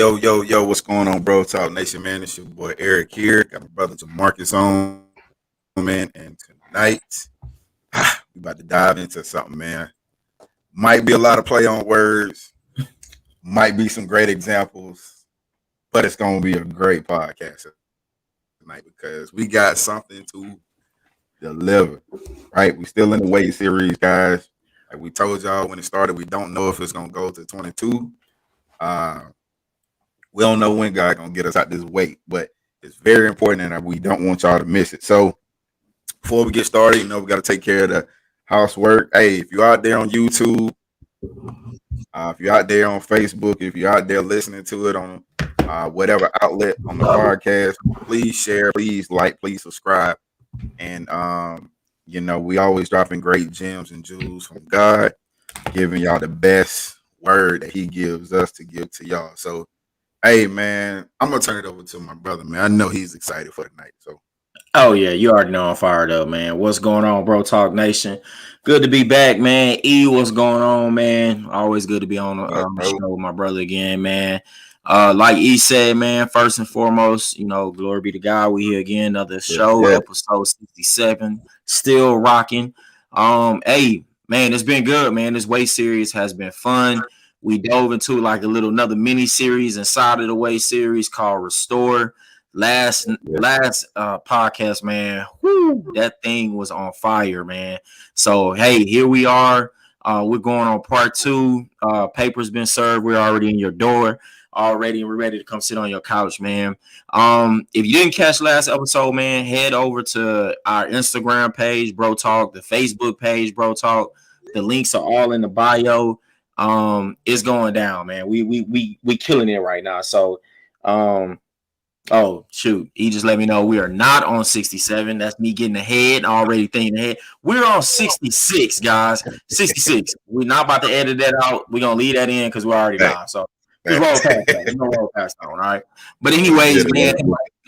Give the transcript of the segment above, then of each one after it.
Yo, what's going on, bro? Talk Nation, man. It's your boy Eric here. Got my brother Jamarcus on, man. And tonight, we about to dive into something, man. Might be a lot of play on words, might be some great examples, but it's going to be a great podcast tonight because we got something to deliver, right? We still in the weight series, guys. Like we told y'all when it started, we don't know if it's going to go to 22. We don't know when God gonna get us out this weight, but it's very important and we don't want y'all to miss it. So before we get started, we got to take care of the housework. Hey, if you're out there on YouTube, if you're out there on Facebook, if you're out there listening to it on whatever outlet on the podcast, please share, please like, please subscribe. And we always dropping great gems and jewels from God, giving y'all the best word that He gives us to give to y'all. So hey, man, I'm going to turn it over to my brother, man. I know he's excited for tonight. So, oh, yeah, you already know I'm fired up, man. What's going on, Bro Talk Nation? Good to be back, man. What's going on, man? Always good to be on the show with my brother again, man. Like E said, man, first and foremost, glory be to God. We here again, another show, episode 67, still rocking. Hey, man, it's been good, man. This weight series has been fun. We dove into another mini series inside of the weight series called Restore. Last podcast, man, that thing was on fire, man. So hey, here we are. We're going on part 2. Paper's been served. We're already in your door already, and we're ready to come sit on your couch, man. If you didn't catch last episode, man, head over to our Instagram page, Bro Talk, the Facebook page, Bro Talk. The links are all in the bio. It's going down, man. We killing it right now. So oh shoot, he just let me know we are not on 67. That's me getting ahead, already thinking ahead. We're on 66, guys. 66. We're not about to edit that out. We're gonna leave that in because we're already live. So just roll past that. There's no roll past that one, all right. But anyways, man,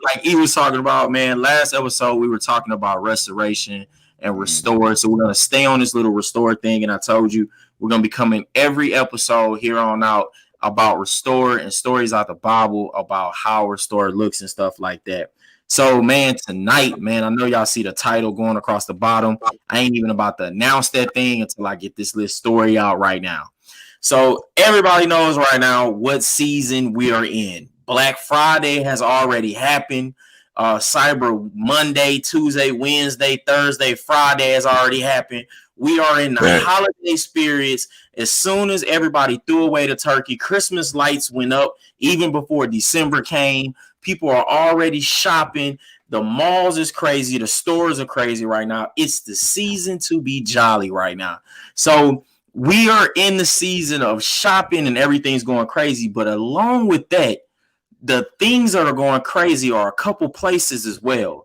like he was talking about, man, last episode we were talking about restoration and restore. So we're gonna stay on this little restore thing, and I told you we're going to be coming every episode here on out about restore and stories out the Bible about how restore looks and stuff like that. So, man, tonight, man, I know y'all see the title going across the bottom. I ain't even about to announce that thing until I get this little story out right now. So everybody knows right now what season we are in. Black Friday has already happened. Cyber Monday, Tuesday, Wednesday, Thursday, Friday has already happened. We are in the holiday spirits. As soon as everybody threw away the turkey, Christmas lights went up even before December came. People are already shopping. The malls is crazy. The stores are crazy right now. It's the season to be jolly right now. So we are in the season of shopping and everything's going crazy. But along with that, the things that are going crazy are a couple places as well.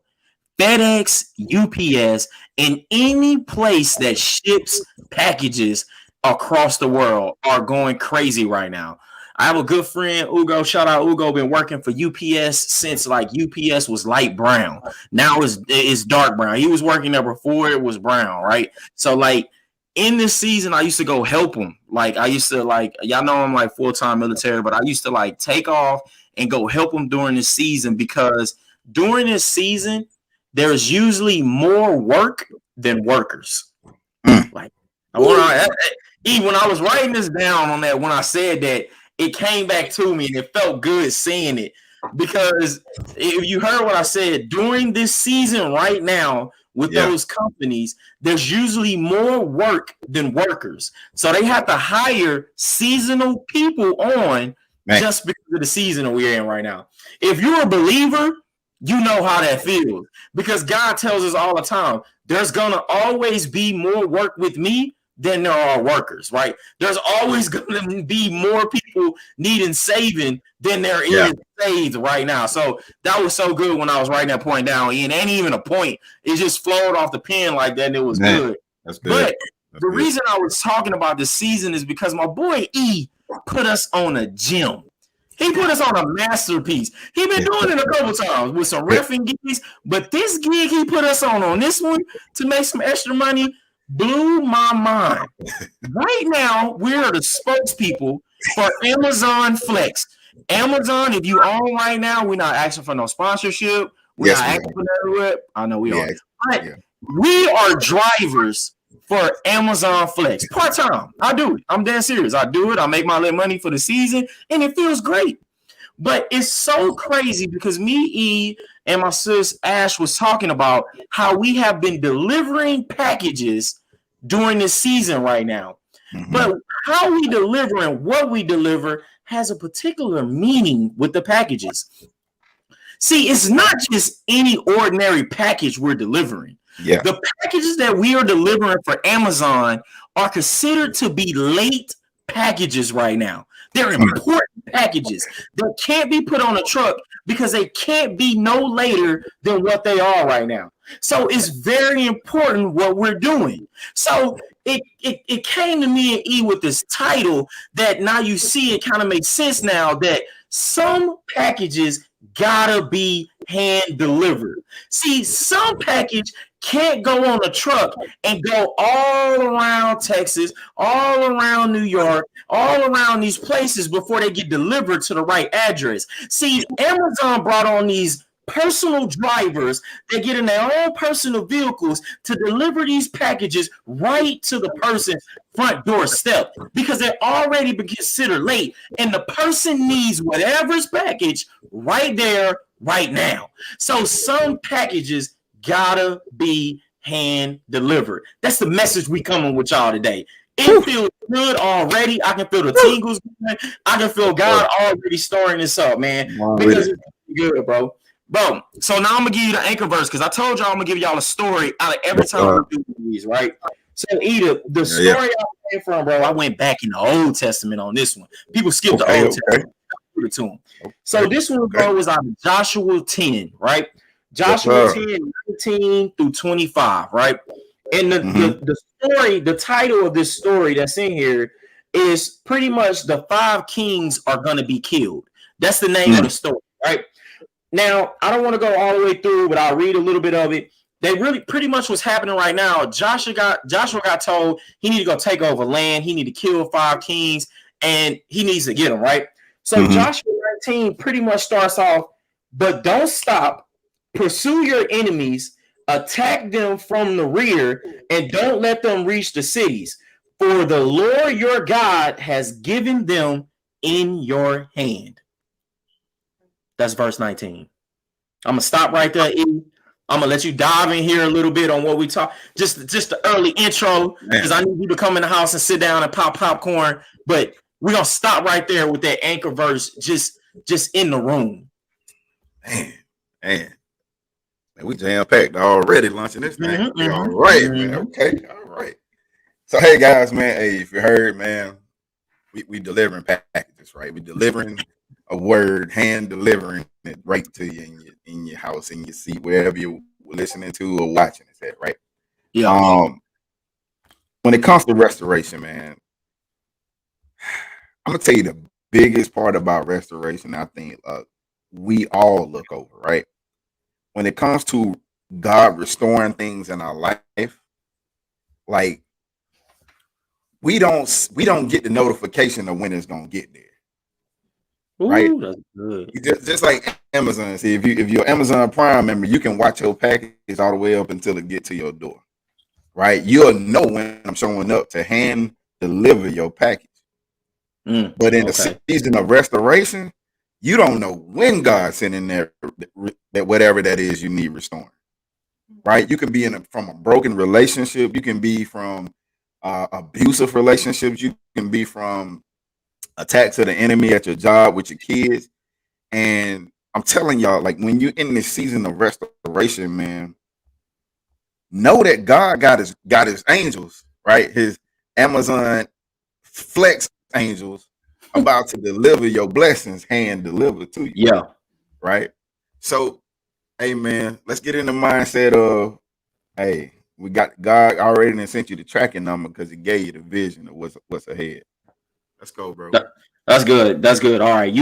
FedEx, UPS, and any place that ships packages across the world are going crazy right now. I have a good friend, Ugo. Shout out Ugo. Been working for UPS since UPS was light brown. Now it's dark brown. He was working there before it was brown, right? So in this season, I used to go help him. I used to y'all know I'm full-time military, but I used to take off and go help him during this season because during this season, there's usually more work than workers. When I was writing this down on that, when I said that, it came back to me and it felt good saying it. Because if you heard what I said, during this season right now with those companies, there's usually more work than workers. So they have to hire seasonal people on just because of the season that we're in right now. If you're a believer, you know how that feels because God tells us all the time, there's going to always be more work with me than there are workers, right? There's always going to be more people needing saving than there is saved right now. So that was so good when I was writing that point down. It ain't even a point. It just flowed off the pen like that and it was good. That's good. But the reason I was talking about this season is because my boy E put us on a gym. He put us on a masterpiece. He been doing it a couple times with some riffing gigs, but this gig he put us on this one to make some extra money blew my mind. Right now, we are the spokespeople for Amazon Flex. Amazon, if you own right now, we're not asking for no sponsorship. We're Yes, not we asking for no. I know we are, Yes. but Yeah. we are drivers for Amazon Flex part time. I do it. I'm dead serious. I do it. I make my little money for the season, and it feels great. But it's so crazy because me, E, and my sis Ash was talking about how we have been delivering packages during this season right now. Mm-hmm. But how we deliver and what we deliver has a particular meaning with the packages. See, it's not just any ordinary package we're delivering. Yeah. The packages that we are delivering for Amazon are considered to be late packages right now. They're important packages that can't be put on a truck because they can't be no later than what they are right now. So it's very important what we're doing. So it came to me and E with this title that now you see it kind of makes sense now that some packages gotta be hand delivered. See, some package can't go on a truck and go all around Texas, all around New York, all around these places before they get delivered to the right address. See, Amazon brought on these personal drivers that get in their own personal vehicles to deliver these packages right to the person's front doorstep because they're already been considered late and the person needs whatever's package right there right now. So some packages gotta be hand delivered. That's the message we coming with y'all today. It feels good already. I can feel the tingles. I can feel God already storing this up, man. Because it's good, bro. Bro, so now I'm gonna give you the anchor verse because I told y'all I'm gonna give y'all a story out of every time we do these, right? So either the story I came from, bro, I went back in the Old Testament on this one. People skip the Old Testament. To them. So this one, bro, was out of Joshua 10, right? Joshua 10, 19 through 25, right? And the story, the title of this story that's in here is pretty much the 5 kings are gonna be killed. That's the name of the story, right? Now, I don't want to go all the way through, but I'll read a little bit of it. They really pretty much what's happening right now. Joshua got told he need to go take over land. He need to kill 5 kings, and he needs to get them, right? So Joshua 19 pretty much starts off, but don't stop. Pursue your enemies, attack them from the rear, and don't let them reach the cities. For the Lord your God has given them in your hand. That's verse 19. I'm gonna stop right there, E. I'm gonna let you dive in here a little bit on what we talk. Just the early intro, because I need you to come in the house and sit down and pop popcorn. But we're gonna stop right there with that anchor verse, just in the room. Man, we jam packed already launching this thing. All right, man. Okay, all right. So hey guys, man. Hey, if you heard, man, we delivering packages, right? We delivering a word, hand delivering it right to you in your house, in your seat, wherever you're listening to or watching it at, right? Yeah. When it comes to restoration, man, I'm gonna tell you the biggest part about restoration. I think we all look over, right? When it comes to God restoring things in our life, like we don't get the notification of when it's gonna get there. Right? Ooh, that's good. Just like Amazon. See, if you're Amazon Prime member, you can watch your package all the way up until it get to your door. Right? You'll know when I'm showing up to hand deliver your package. But in the season of restoration, you don't know when God's sending there that whatever that is you need restoring. Right? You can be from a broken relationship. You can be from abusive relationships. You can be from attacks of the enemy at your job with your kids. And I'm telling y'all, like when you're in this season of restoration, man, know that God got his angels, right? His Amazon Flex angels about to deliver your blessings, hand delivered to you. Yeah. Right. So, hey man, let's get in the mindset of, hey, we got God already sent you the tracking number because he gave you the vision of what's ahead. Let's go, bro. That's good. That's good. All right.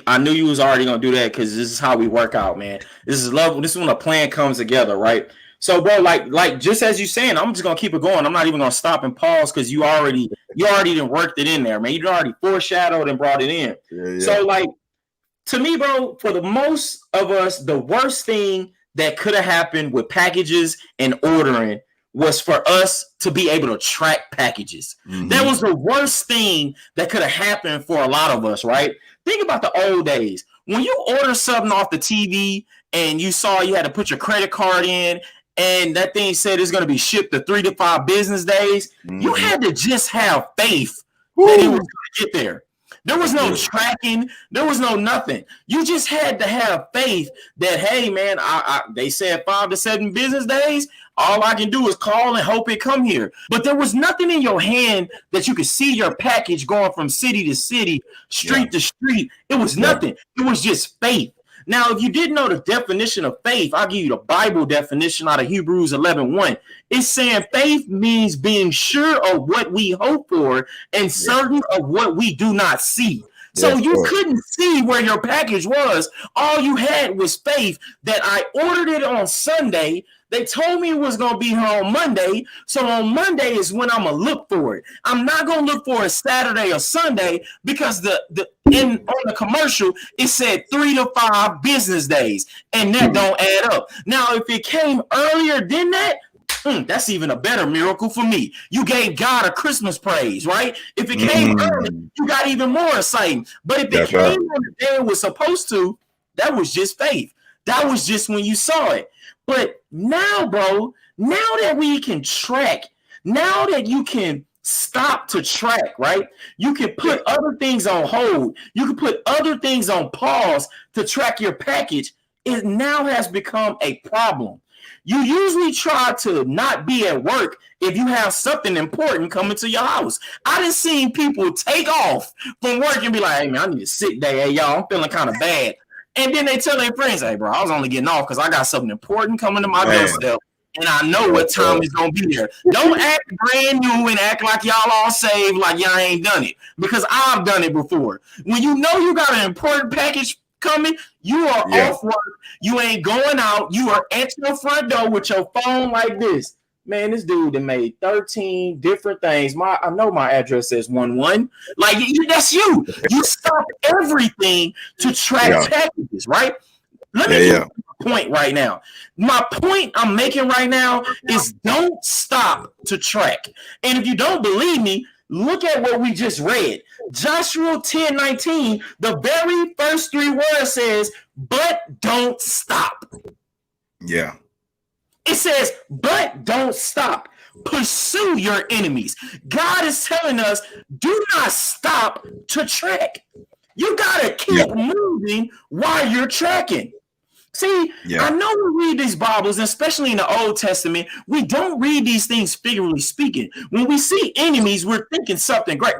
I knew you was already gonna do that because this is how we work out, man. This is love. This is when a plan comes together, right? So, bro, like just as you saying, I'm just gonna keep it going. I'm not even gonna stop and pause because you already done worked it in there, man. You already foreshadowed and brought it in. Yeah. So, like, to me, bro, for the most of us, the worst thing that could have happened with packages and ordering was for us to be able to track packages. That was the worst thing that could have happened for a lot of us, right? Think about the old days. When you order something off the TV and you saw you had to put your credit card in and that thing said it's going to be shipped to 3 to 5 business days, you had to just have faith that it was going to get there. There was no tracking. There was no nothing. You just had to have faith that, hey, man, they said 5 to 7 business days. All I can do is call and hope it come here. But there was nothing in your hand that you could see your package going from city to city, street to street. It was nothing. It was just faith. Now, if you didn't know the definition of faith, I'll give you the Bible definition out of Hebrews 11:1. It's saying faith means being sure of what we hope for and certain of what we do not see. So you couldn't see where your package was. All you had was faith that I ordered it on Sunday. They told me it was going to be here on Monday. So on Monday is when I'm going to look for it. I'm not going to look for it Saturday or Sunday because on the commercial, it said 3 to 5 business days. And that don't add up. Now, if it came earlier than that, that's even a better miracle for me. You gave God a Christmas praise, right? If it came early, you got even more exciting. But if it came on the day it was supposed to, that was just faith. That was just when you saw it. But now, bro, now that we can track, now that you can stop to track, right? You can put other things on hold. You can put other things on pause to track your package. It now has become a problem. You usually try to not be at work if you have something important coming to your house. I done seen people take off from work and be like, hey, man, I need a sick day. Hey, y'all, I'm feeling kind of bad. And then they tell their friends, hey, bro, I was only getting off because I got something important coming to my doorstep. And I know what time it's going to be there. Don't act brand new and act like y'all all saved like y'all ain't done it. Because I've done it before. When you know you got an important package coming, you are off work. You ain't going out. You are at your front door with your phone like this. Man, this dude that made 13 different things. I know my address says 11. Like, that's you. You stop everything to track packages, right? Let me get my point right now. My point I'm making right now is don't stop to track. And if you don't believe me, look at what we just read. Joshua 10:19, the very first 3 words says, but don't stop. Yeah. It says, but don't stop. Pursue your enemies. God is telling us, do not stop to track. You got to keep moving while you're tracking. See, I know we read these Bibles, especially in the Old Testament, we don't read these things figuratively speaking. When we see enemies, we're thinking something great.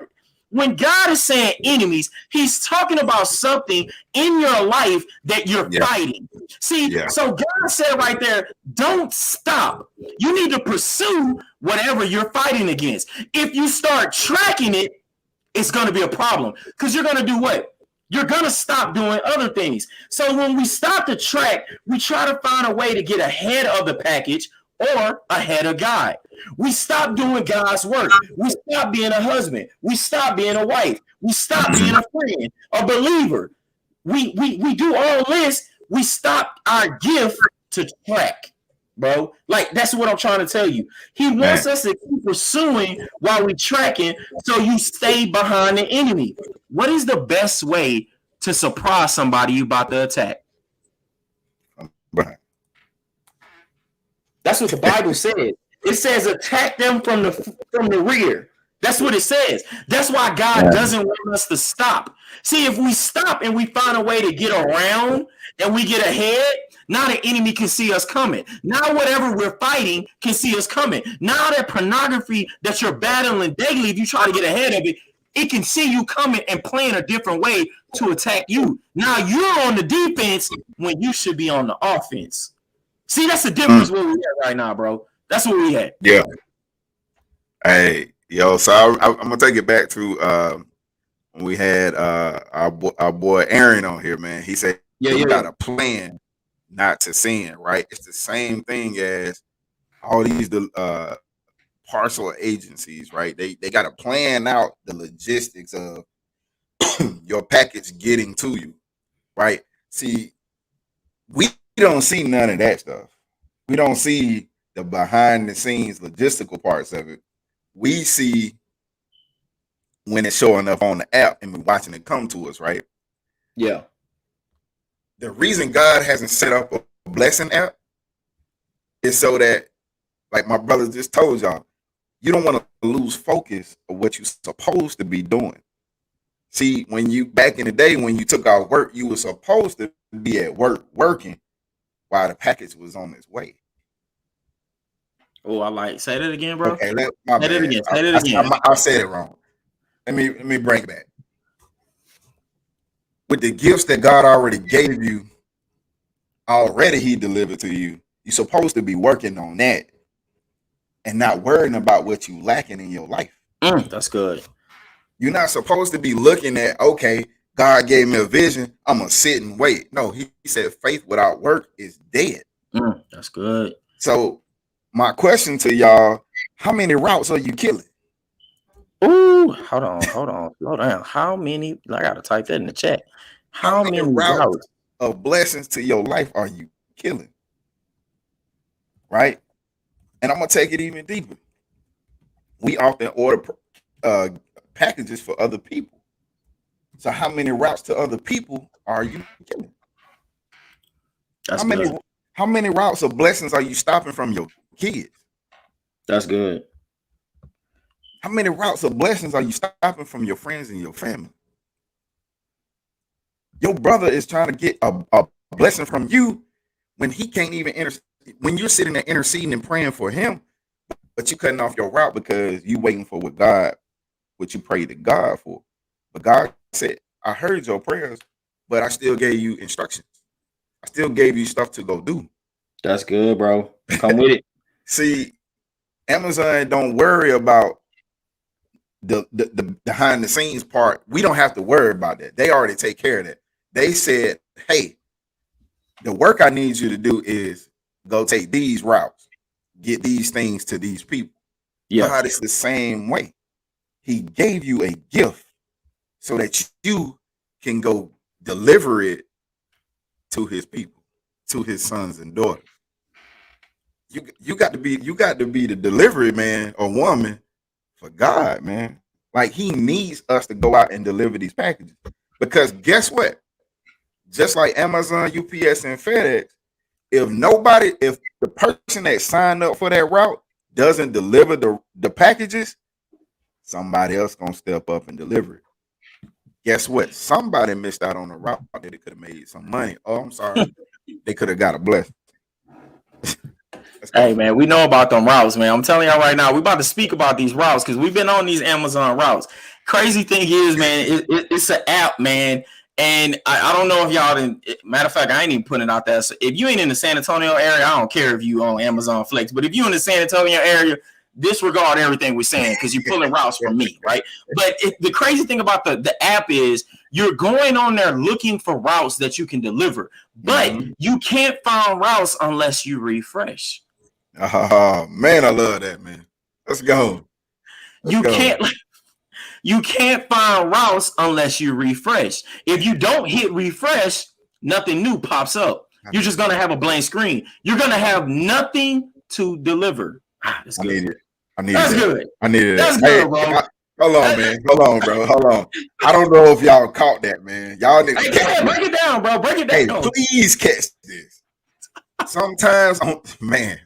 When God is saying enemies, he's talking about something in your life that you're fighting. See, so God said right there, don't stop. You need to pursue whatever you're fighting against. If you start tracking it, it's going to be a problem because you're going to do what? You're going to stop doing other things. So when we stop the track, we try to find a way to get ahead of the package or ahead of God. We stop doing God's work. We stop being a husband. We stop being a wife. We stop being a friend, a believer. We do all this. We stop our gift to track, bro. Like, that's what I'm trying to tell you. He wants us to keep pursuing while we're tracking so you stay behind the enemy. What is the best way to surprise somebody you about to attack? That's what the Bible says. It says attack them from the rear. That's what it says. That's why God doesn't want us to stop. See, if we stop and we find a way to get around and we get ahead, now the enemy can see us coming. Now whatever we're fighting can see us coming. Now that pornography that you're battling daily, if you try to get ahead of it, it can see you coming and playing a different way to attack you. Now you're on the defense when you should be on the offense. See, that's the difference where we at right now, bro. That's what we at. Yeah. Hey, yo, so I'm gonna take it back to when we had our boy Aaron on here, man. He said you got a plan not to sin, right? It's the same thing as all these parcel agencies, right? They got to plan out the logistics of your package getting to you. right? See, we don't see none of that stuff. We don't see the behind the scenes logistical parts of it. We see when it's showing up on the app and we're watching it come to us, right? Yeah. The reason God hasn't set up a blessing app is so that, like my brother just told y'all, you don't want to lose focus of what you're supposed to be doing. See, when you back in the day when you took out work, you were supposed to be at work working while the package was on its way. Oh, I like. Say that again, bro. Okay, my Say that bad. again. Say that again. I said it wrong. Let me bring it back. With the gifts that God already gave you, already He delivered to you. You're supposed to be working on that and not worrying about what you lacking in your life. That's good. You're not supposed to be looking at, okay, God gave me a vision, I'm gonna sit and wait. No, he said faith without work is dead. That's good. So my question to y'all, how many routes are you killing? Ooh, hold on, slow down. How many? I gotta type that in the chat. How many routes of blessings to your life are you killing? Right? And I'm gonna take it even deeper. We often order packages for other people. So how many routes to other people are you killing? That's how many routes of blessings are you stopping from your kids? That's good. How many routes of blessings are you stopping from your friends and your family? Your brother is trying to get a blessing from you when he can't even when you're sitting there interceding and praying for him, but you cutting off your route because you waiting for what you prayed to God for. But God said, I heard your prayers, but I still gave you instructions. I still gave you stuff to go do. That's good, bro. Come with it. See, Amazon don't worry about the behind the scenes part. We don't have to worry about that. They already take care of that. They said, hey, the work I need you to do is go take these routes, get these things to these people. Yeah. God is the same way. He gave you a gift so that you can go deliver it to his people, to his sons and daughters. You got to be the delivery man or woman for God, man. Like he needs us to go out and deliver these packages. Because guess what? Just like Amazon, UPS, and FedEx, if the person that signed up for that route doesn't deliver the packages, somebody else gonna step up and deliver it. Guess what? Somebody missed out on the route that they could have made some money. Oh, I'm sorry. They could have got a blessing. Hey, man, we know about them routes, man. I'm telling y'all right now, we about to speak about these routes because we've been on these Amazon routes. Crazy thing is, man, it's an app, man. And I don't know if y'all didn't. Matter of fact, I ain't even putting it out there. So if you ain't in the San Antonio area, I don't care if you on Amazon Flex. But if you in the San Antonio area, disregard everything we're saying because you're pulling routes from me, right? But the crazy thing about the app is you're going on there looking for routes that you can deliver, but you can't find routes unless you refresh. Oh man, I love that, man. Let's go. You can't find routes unless you refresh. If you don't hit refresh, nothing new pops up. You're just gonna have a blank screen. You're gonna have nothing to deliver. That's good. I needed that. Good. I needed that. That's good, bro. Hold on, man. Hold on, bro. Hold on. I don't know if y'all caught that, man. Y'all need to break it down, bro. Break it down. Hey, please catch this. Sometimes, man,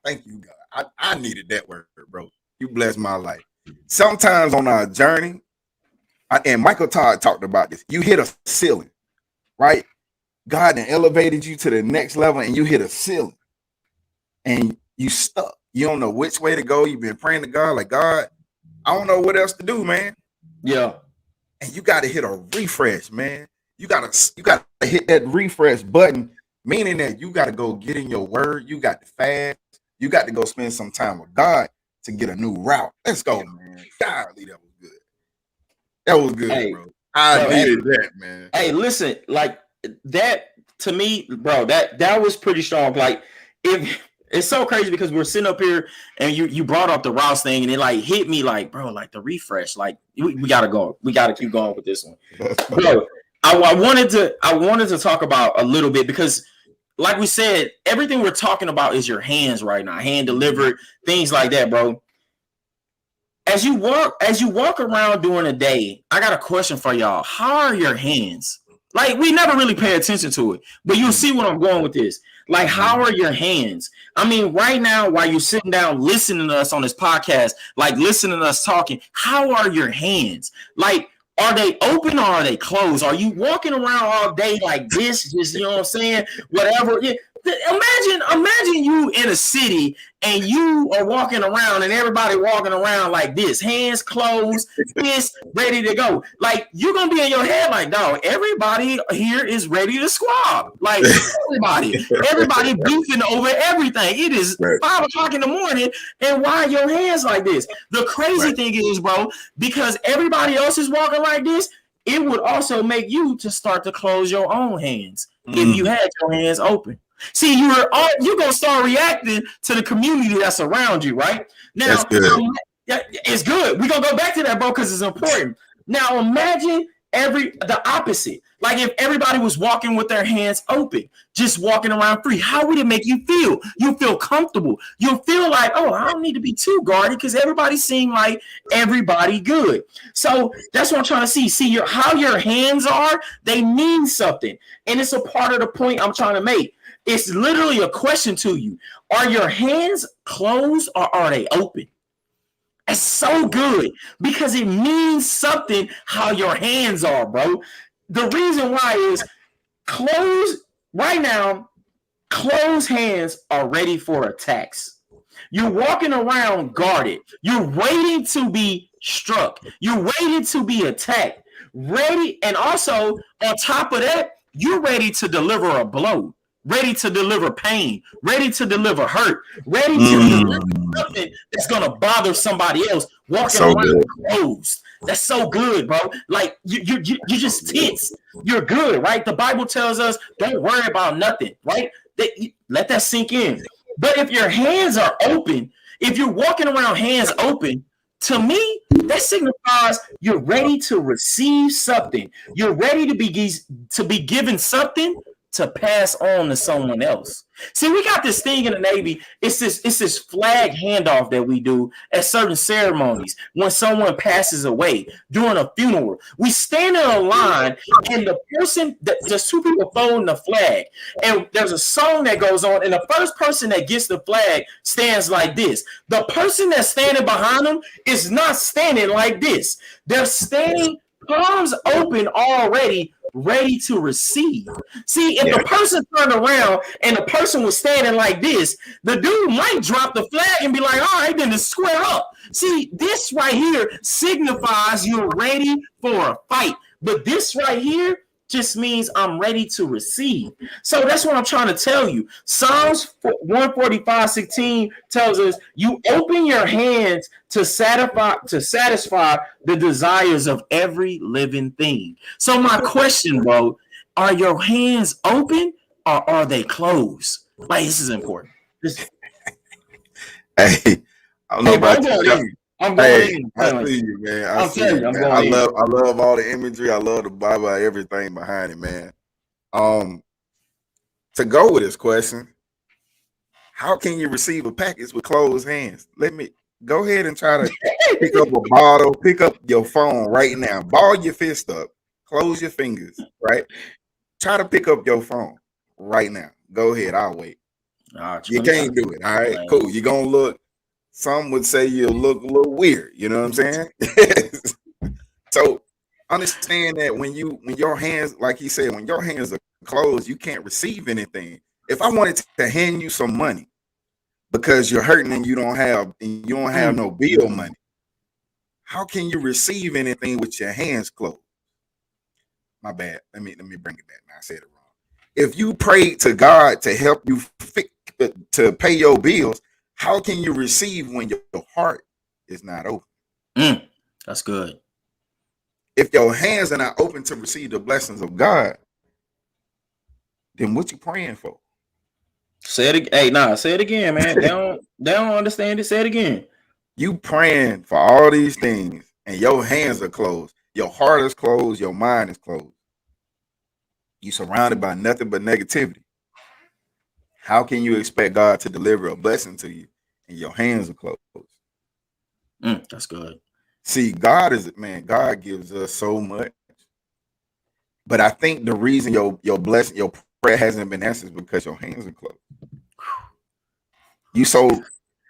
thank you, God. I needed that word, bro. You blessed my life. Sometimes on our journey, and Michael Todd talked about this, you hit a ceiling, right? God then elevated you to the next level and you hit a ceiling and you stuck. You don't know which way to go. You've been praying to God like, God, I don't know what else to do, man. Yeah. And you got to hit a refresh, man. You got to hit that refresh button, meaning that you got to go get in your word. You got to fast. You got to go spend some time with God to get a new route. Let's go, man. Golly, that was good. That was good, bro. I needed that, man. Hey, listen, like that to me, bro, that was pretty strong. Like, if it's so crazy because we're sitting up here and you brought up the routes thing and it like hit me like, bro, like the refresh, like we gotta go. We gotta keep going with this one. Bro, I wanted to talk about a little bit because, like we said, everything we're talking about is your hands right now, hand delivered, things like that, bro. As you walk around during the day, I got a question for y'all. How are your hands? Like, we never really pay attention to it, but you'll see what I'm going with this. Like, how are your hands? I mean, right now, while you're sitting down listening to us on this podcast, like listening to us talking, how are your hands? Like, are they open or are they closed? Are you walking around all day like this? Just, you know what I'm saying? Whatever. Yeah. Imagine you in a city and you are walking around and everybody walking around like this, hands closed, fist ready to go. Like, you're gonna be in your head like, dog, everybody here is ready to squab. Like, everybody beefing over everything. It is 5 o'clock in the morning, and why are your hands like this? The crazy thing is, bro, because everybody else is walking like this, it would also make you to start to close your own hands if you had your hands open. See, you're gonna start reacting to the community that's around you, right? Now, That's good. It's good. We're gonna go back to that, bro, because it's important. Now, imagine the opposite. Like, if everybody was walking with their hands open, just walking around free, how would it make you feel? You'll feel comfortable. You'll feel like, oh, I don't need to be too guarded because everybody seems like everybody good. So that's what I'm trying to see. See how your hands are, they mean something. And it's a part of the point I'm trying to make. It's literally a question to you. Are your hands closed or are they open? It's so good because it means something how your hands are, bro. The reason why is right now, closed hands are ready for attacks. You're walking around guarded. You're waiting to be struck. You're waiting to be attacked. Ready, and also on top of that, you're ready to deliver a blow. Ready to deliver pain, ready to deliver hurt, ready to deliver something that's gonna bother somebody else. Walking around closed. That's so good, bro. Like, you just tense. You're good, right? The Bible tells us don't worry about nothing, right? Let that sink in. But if your hands are open, if you're walking around hands open, to me, that signifies you're ready to receive something. You're ready to be given something to pass on to someone else. See, we got this thing in the Navy. It's this flag handoff that we do at certain ceremonies when someone passes away during a funeral. We stand in a line, and there's two people folding the flag, and there's a song that goes on, and the first person that gets the flag stands like this. The person that's standing behind them is not standing like this. They're standing palms open already, ready to receive. See, if the person turned around and the person was standing like this, the dude might drop the flag and be like, all right, then to square up. See, this right here signifies you're ready for a fight. But this right here just means I'm ready to receive. So that's what I'm trying to tell you. Psalms 145:16 tells us you open your hands to satisfy the desires of every living thing. So my question, bro, are your hands open or are they closed? Like, this is important. Hey, I don't know about you. I'm going in. I see you, man. I see you, man. I love all the imagery. I love the Bible, everything behind it, man. To go with this question, how can you receive a package with closed hands? Let me go ahead and try to pick up a bottle, pick up your phone right now. Ball your fist up, close your fingers, right? Try to pick up your phone right now. Go ahead, I'll wait. You can't do it. All right, cool. You're gonna look. Some would say you'll look a little weird. You know what I'm saying? So understand that when your hands, like he said, when your hands are closed, you can't receive anything. If I wanted to hand you some money because you're hurting and you don't have no bill money, how can you receive anything with your hands closed? My bad. Let me bring it back. Now I said it wrong. If you pray to God to help you to pay your bills, how can you receive when your heart is not open? That's good. If your hands are not open to receive the blessings of God, then what you praying for? Say it. Hey, say it again, man. They don't understand it. Say it again. You praying for all these things, and your hands are closed. Your heart is closed. Your mind is closed. You surrounded by nothing but negativity. How can you expect God to deliver a blessing to you and your hands are closed? That's good. See, God gives us so much. But I think the reason your blessing, your prayer hasn't been answered is because your hands are closed. You so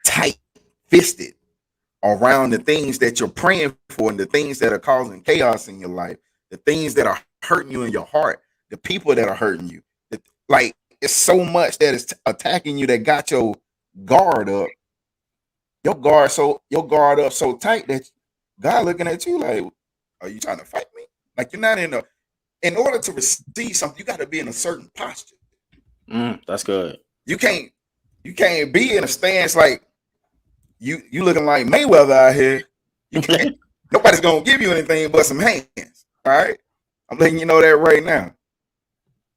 tight fisted around the things that you're praying for and the things that are causing chaos in your life, the things that are hurting you in your heart, the people that are hurting you. Like, it's so much that is attacking you that got your guard up. Your guard up so tight that God looking at you like, are you trying to fight me? Like, you're not in order to receive something, you got to be in a certain posture. That's good. You can't be in a stance like you looking like Mayweather out here. You can't. Nobody's gonna give you anything but some hands. All right, I'm letting you know that right now.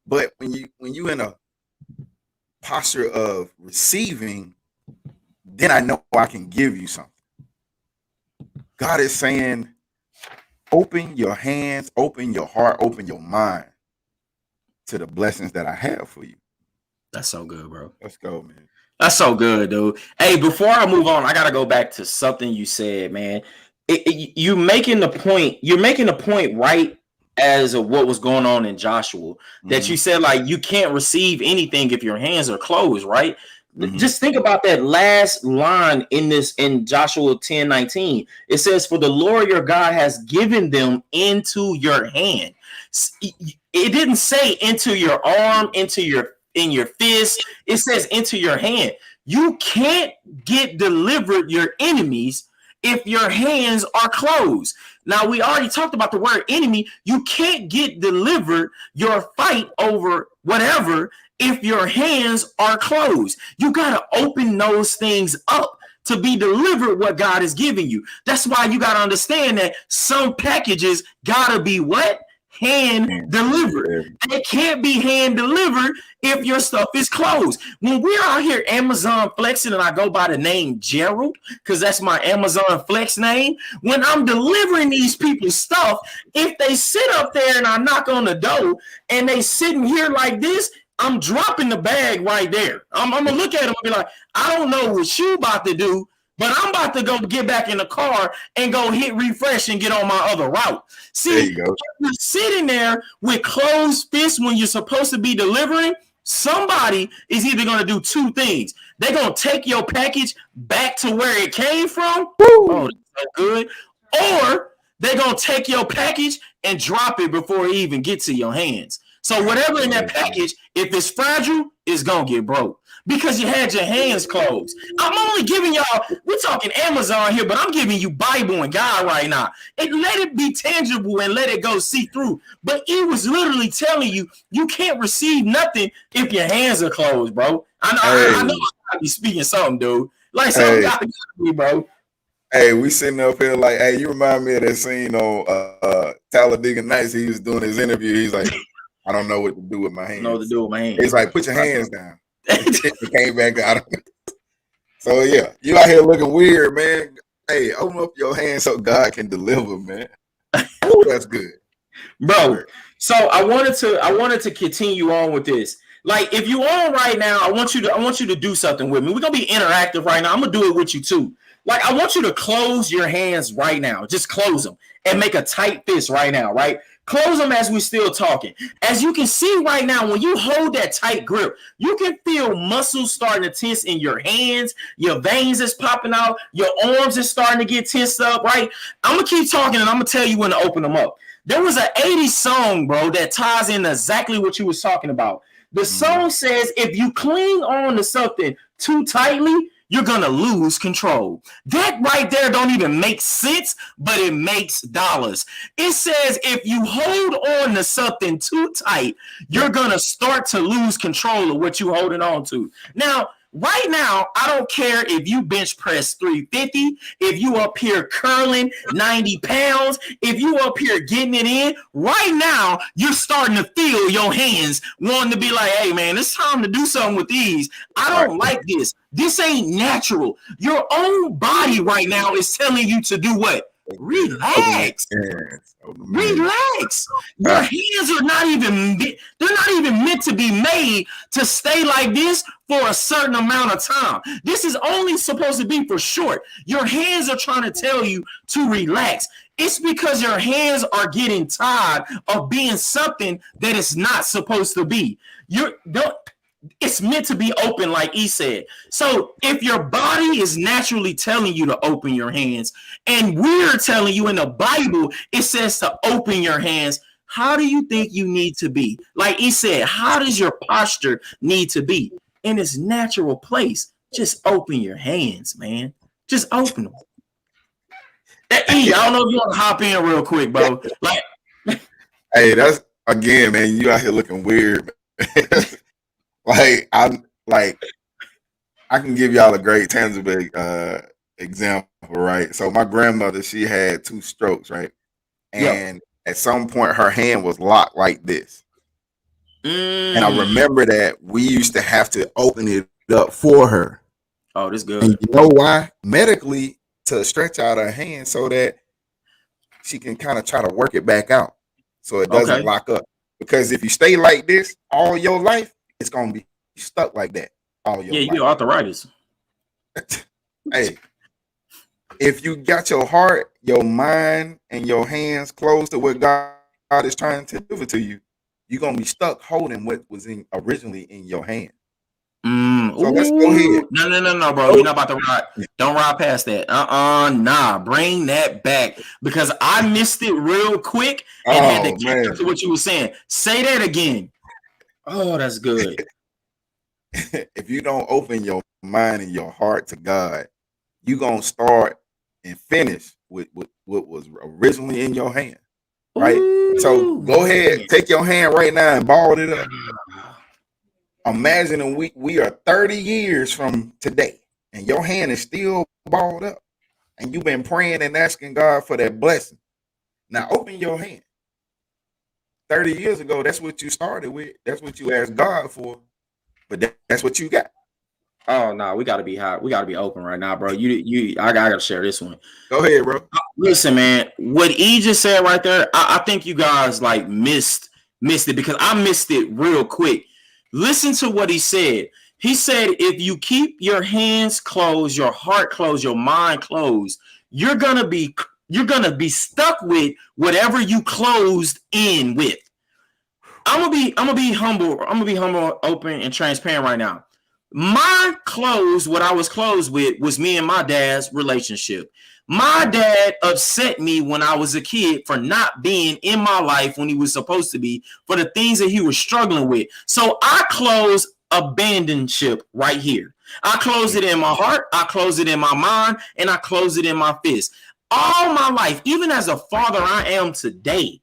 But when you in a posture of receiving, then I know I can give you something. God is saying, open your hands, open your heart, open your mind to the blessings that I have for you. That's so good, bro. Let's go, man. That's so good, dude. Hey, before I move on, I gotta go back to something you said, man. You're making the point. You're making the point right as of what was going on in Joshua. That you said, like, you can't receive anything if your hands are closed, right? Just think about that last line in Joshua 10:19. It says, "For the Lord your God has given them into your hand." It didn't say into your arm, in your fist. It says into your hand. You can't get delivered your enemies if your hands are closed. Now, we already talked about the word enemy. You can't get delivered your fight over whatever if your hands are closed. You got to open those things up to be delivered what God is giving you. That's why you got to understand that some packages got to be what? Hand delivered. They can't be hand delivered if your stuff is closed. When we're out here Amazon flexing, and I go by the name Gerald because that's my Amazon flex name. When I'm delivering these people's stuff, if they sit up there and I knock on the door and they sitting here like this, I'm dropping the bag right there. I'm gonna look at them and be like, I don't know what you about to do, but I'm about to go get back in the car and go hit refresh and get on my other route. See, you're sitting there with closed fists when you're supposed to be delivering. Somebody is either going to do two things. They're going to take your package back to where it came from. Oh, that's so good. Or they're going to take your package and drop it before it even gets to your hands. So whatever in that package, if it's fragile, it's going to get broke. Because you had your hands closed. I'm only giving y'all, we're talking Amazon here, but I'm giving you Bible and God right now. And let it be tangible and let it go see through. But it was literally telling you, you can't receive nothing if your hands are closed, bro. I know I be speaking something, dude. Like something got to be, bro. Hey, we sitting up here like, hey, you remind me of that scene on Talladega Nights. He was doing his interview. He's like, I don't know what to do with my hands. He's like, put your hands down. It came back out. So yeah, you out here looking weird, man. Hey, open up your hands so God can deliver, man. Oh, that's good, bro. So I wanted to continue on with this. Like, if you on right now, I want you to do something with me. We're gonna be interactive right now. I'm gonna do it with you too. Like, I want you to close your hands right now. Just close them and make a tight fist right now, right? Close them as we're still talking. As you can see right now, when you hold that tight grip, you can feel muscles starting to tense in your hands. Your veins is popping out. Your arms is starting to get tensed up, right? I'm going to keep talking, and I'm going to tell you when to open them up. There was an 80s song, bro, that ties in exactly what you was talking about. The song says, if you cling on to something too tightly, you're going to lose control. That right there don't even make sense, but it makes dollars. It says if you hold on to something too tight, you're going to start to lose control of what you're holding on to. Now, right now, I don't care if you bench press 350, if you up here curling 90 pounds, if you up here getting it in. Right now, you're starting to feel your hands wanting to be like, hey, man, it's time to do something with these. I don't like this. This ain't natural. Your own body right now is telling you to do what? Relax. Relax. Your hands are not even, they're not even meant to be made to stay like this for a certain amount of time. This is only supposed to be for short. Your hands are trying to tell you to relax. It's because your hands are getting tired of being something that it's not supposed to be. It's meant to be open, like he said. So if your body is naturally telling you to open your hands, and we're telling you in the Bible, it says to open your hands, how do you think you need to be? Like he said, how does your posture need to be? In its natural place, just open your hands, man. Just open them. I don't know if you want to hop in real quick, bro. Like, hey, that's again, man. You out here looking weird. I can give y'all a great tangible example, right? So my grandmother, she had 2 strokes, right? And at some point her hand was locked like this. And I remember that we used to have to open it up for her. Oh, that's good. And you know why? Medically, to stretch out her hand so that she can kind of try to work it back out so it doesn't lock up. Because if you stay like this all your life, it's gonna be stuck like that all your life. You arthritis. Hey, if you got your heart, your mind, and your hands closed to what God is trying to deliver to you, you're gonna be stuck holding what was originally in your hand. So let's go ahead. No, bro. You're not about to ride. Don't ride past that. Nah. Bring that back because I missed it real quick and had to catch up to what you were saying. Say that again. Oh, that's good. If you don't open your mind and your heart to God, you're gonna start and finish with what was originally in your hand. Right? Ooh, so go ahead, take your hand right now and ball it up. Imagine we are 30 years from today and your hand is still balled up and you've been praying and asking God for that blessing. Now open your hand. 30 years ago, that's what you started with. That's what you asked God for. But that's what you got. Oh no, we gotta be hot. We gotta be open right now, bro. I gotta share this one. Go ahead, bro. Listen, man. What he just said right there, I think you guys like missed it because I missed it real quick. Listen to what he said. He said, if you keep your hands closed, your heart closed, your mind closed, you're gonna be stuck with whatever you closed in with. I'm gonna be humble. I'm gonna be humble, open, and transparent right now. What I was closed with was me and my dad's relationship. My dad upset me when I was a kid for not being in my life when he was supposed to be, for the things that he was struggling with. So I closed abandonship right here. I closed it in my heart, I closed it in my mind, and I closed it in my fist. All my life, even as a father I am today,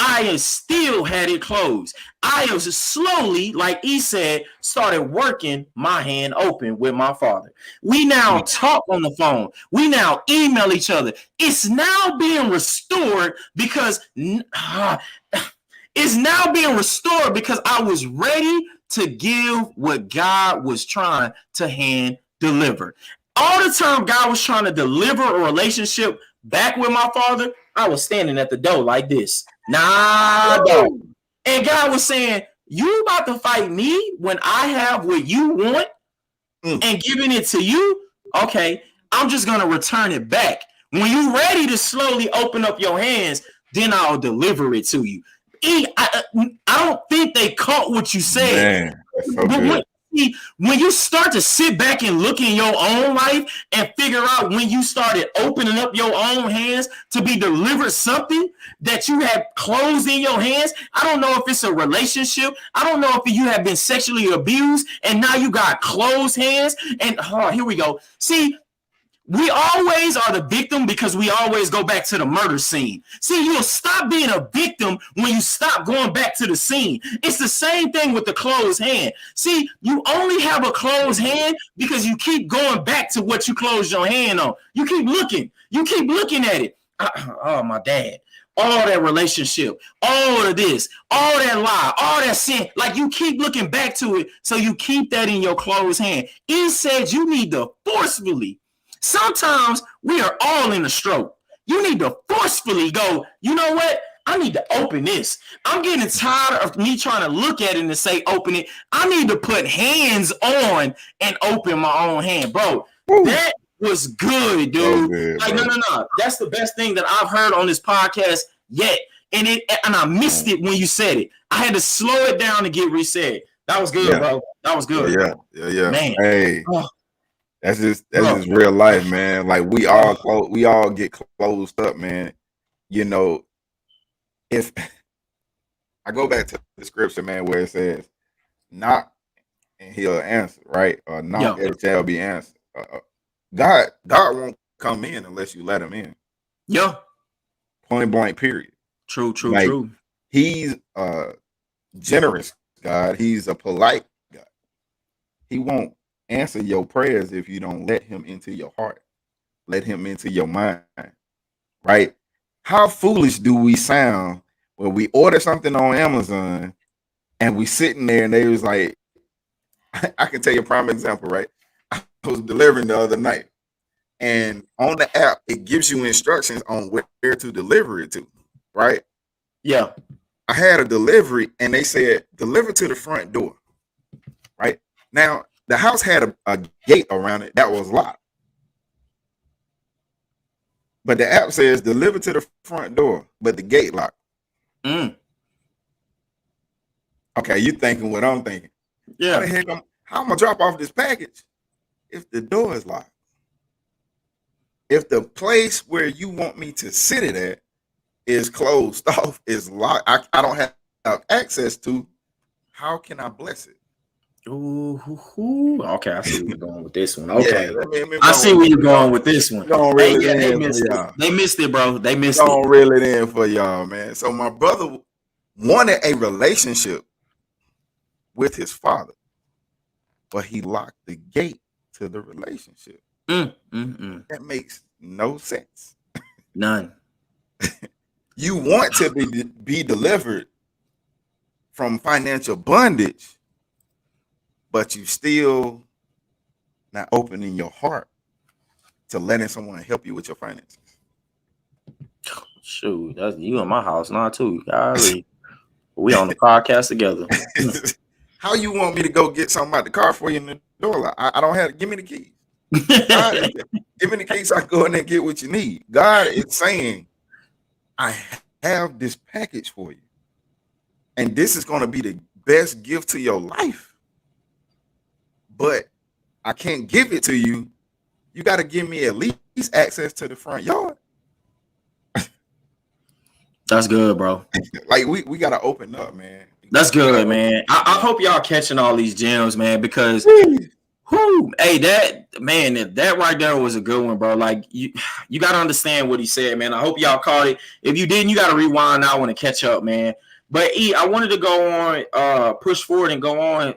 I still had it closed. I was slowly, like he said, started working my hand open with my father. We now talk on the phone. We now email each other. It's now being restored because I was ready to give what God was trying to hand deliver. All the time God was trying to deliver a relationship back with my father, I was standing at the door like this. Nah, dog. And God was saying, you about to fight me when I have what you want and giving it to you? Okay, I'm just going to return it back. When you're ready to slowly open up your hands, then I'll deliver it to you. I don't think they caught what you said. Man, that's so good. When you start to sit back and look in your own life and figure out when you started opening up your own hands to be delivered something that you had closed in your hands, I don't know if it's a relationship. I don't know if you have been sexually abused and now you got closed hands. And here we go. See, we always are the victim because we always go back to the murder scene. See, you'll stop being a victim when you stop going back to the scene. It's the same thing with the closed hand. See, you only have a closed hand because you keep going back to what you closed your hand on. You keep looking at it. Oh, my dad. All that relationship, all of this, all that lie, all that sin. Like you keep looking back to it. So you keep that in your closed hand. He said you need to forcefully Sometimes we are all in a stroke. You need to forcefully go, you know what? I need to open this. I'm getting tired of me trying to look at it and say open it. I need to put hands on and open my own hand. Bro, that was good, dude. Good, like, no. That's the best thing that I've heard on this podcast yet. And I missed it when you said it. I had to slow it down to get reset. That was good, bro. That was good. Yeah. Man. Hey. That's just real life, man. Like we all get closed up, man. You know, if I go back to the scripture, man, where it says, "Knock and he'll answer," right? Or knock and it shall be answered. God won't come in unless you let him in. Yeah. Point blank. Period. True. He's a generous God. He's a polite God. He won't answer your prayers if you don't let him into your heart, let him into your mind, right? How foolish do we sound when we order something on Amazon and we sitting there and they was like, I can tell you a prime example, right? I was delivering the other night, and on the app it gives you instructions on where to deliver it to, right? Yeah. I had a delivery and they said deliver to the front door, right? Now the house had a gate around it that was locked. But the app says deliver to the front door, but the gate locked. Okay, you thinking what I'm thinking. Yeah. How the heck how am I drop off this package if the door is locked? If the place where you want me to sit it at is closed off, is locked, I don't have access to, how can I bless it? Ooh, okay, I see where you're going with this one. Okay, yeah, I see where you're going with this one. Really they missed it. They missed it, bro. They missed it. Reel it in for y'all, man. So my brother wanted a relationship with his father, but he locked the gate to the relationship. That makes no sense. None. You want to be delivered from financial bondage, but you still not opening your heart to letting someone help you with your finances. Shoot, that's you in my house now too. Golly. We on the podcast together. How you want me to go get something out the car for you in the door? I don't have. Give me the keys. Give me the keys. I go in there and get what you need. God is saying, I have this package for you, and this is going to be the best gift to your life. But I can't give it to you. You got to give me at least access to the front yard. That's good, bro. Like we got to open up, man. That's good, man. I hope y'all catching all these gems, man, because hey, that right there was a good one, bro. Like you got to understand what he said, man. I hope y'all caught it. If you didn't, you got to rewind now and catch up, man. But I wanted to go on, push forward and go on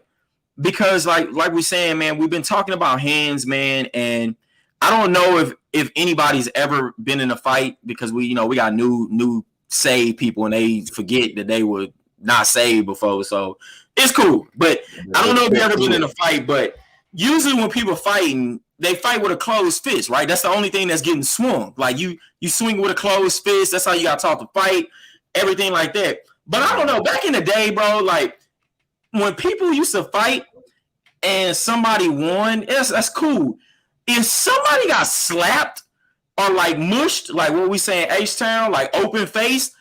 because like we're saying, man, we've been talking about hands, man, and I don't know if anybody's ever been in a fight because we got new saved people and they forget that they were not saved before, so it's cool. But I don't know if you ever been in a fight, but usually when people fighting, they fight with a closed fist, right? That's the only thing that's getting swung. Like you swing with a closed fist. That's how you got taught to fight, everything like that. But I don't know. Back in the day, bro, like when people used to fight and somebody won, that's cool. If somebody got slapped or like mushed, like what we saying H-Town, like open face,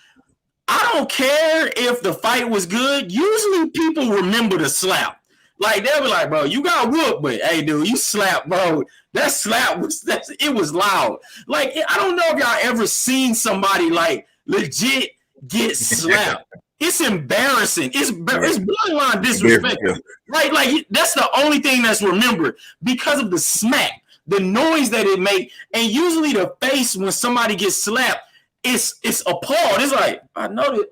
I don't care if the fight was good. Usually people remember the slap. Like they'll be like, bro, you got whooped, but hey, dude, you slapped, bro. That slap was loud. Like I don't know if y'all ever seen somebody like legit get slapped. It's embarrassing. It's borderline disrespectful. Right? Like that's the only thing that's remembered because of the smack, the noise that it make, and usually the face when somebody gets slapped. It's appalled. It's like I know that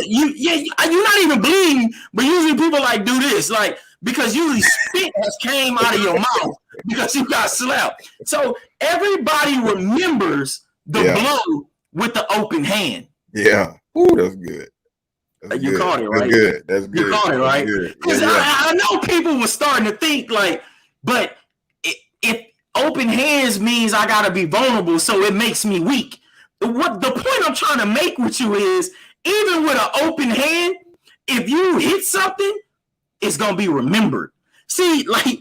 you're not even bleeding, but usually people like do this, like because usually spit has came out of your mouth because you got slapped. So everybody remembers the blow with the open hand. Yeah, ooh, that's good. You caught it, right? That's good. You caught it, right? Because I know people were starting to think like, but if open hand hands means I gotta be vulnerable, so it makes me weak. What the point I'm trying to make with you is, even with an open hand, if you hit something, it's gonna be remembered. See, like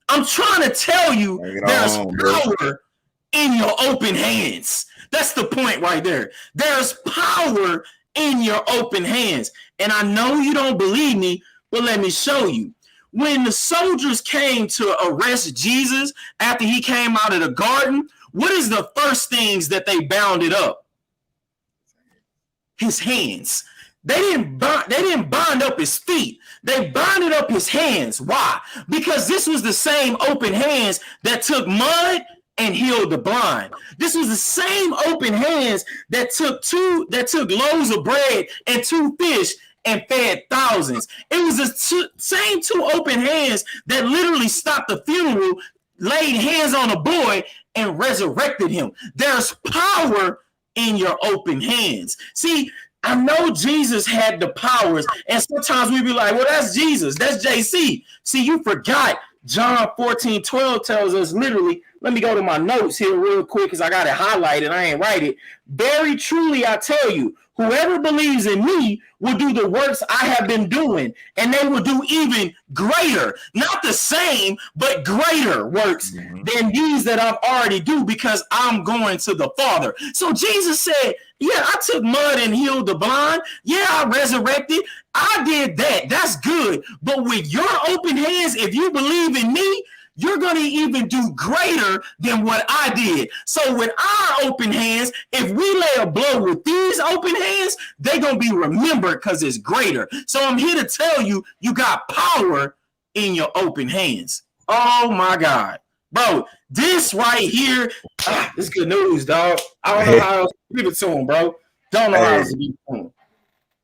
I'm trying to tell you, there's power in your open hands. That's the point right there. There's power in your open hands. And I know you don't believe me, but let me show you. When the soldiers came to arrest Jesus after he came out of the garden, what is the first things that they bounded up? His hands. They didn't bind up his feet. They binded up his hands. Why? Because this was the same open hands that took mud and healed the blind. This was the same open hands that took loaves of bread and 2 fish and fed thousands. It was the same 2 open hands that literally stopped the funeral, laid hands on a boy, and resurrected him. There's power in your open hands. See, I know Jesus had the powers, and sometimes we be like, well, that's Jesus, that's JC. See, you forgot John 14:12 tells us literally, let me go to my notes here real quick because I got it highlighted, I ain't write it. Very truly, I tell you, whoever believes in me will do the works I have been doing, and they will do even greater, not the same, but greater works than these that I've already do, because I'm going to the Father. So Jesus said, yeah, I took mud and healed the blind. Yeah, I resurrected. I did that. That's good. But with your open hands, if you believe in me, you're going to even do greater than what I did. So with our open hands, if we lay a blow with these open hands, they're going to be remembered because it's greater. So I'm here to tell you, you got power in your open hands. Oh my God. Bro, this right here, this is good news, dog. I don't know how else to give it to him, bro. Don't know how else to give it to him.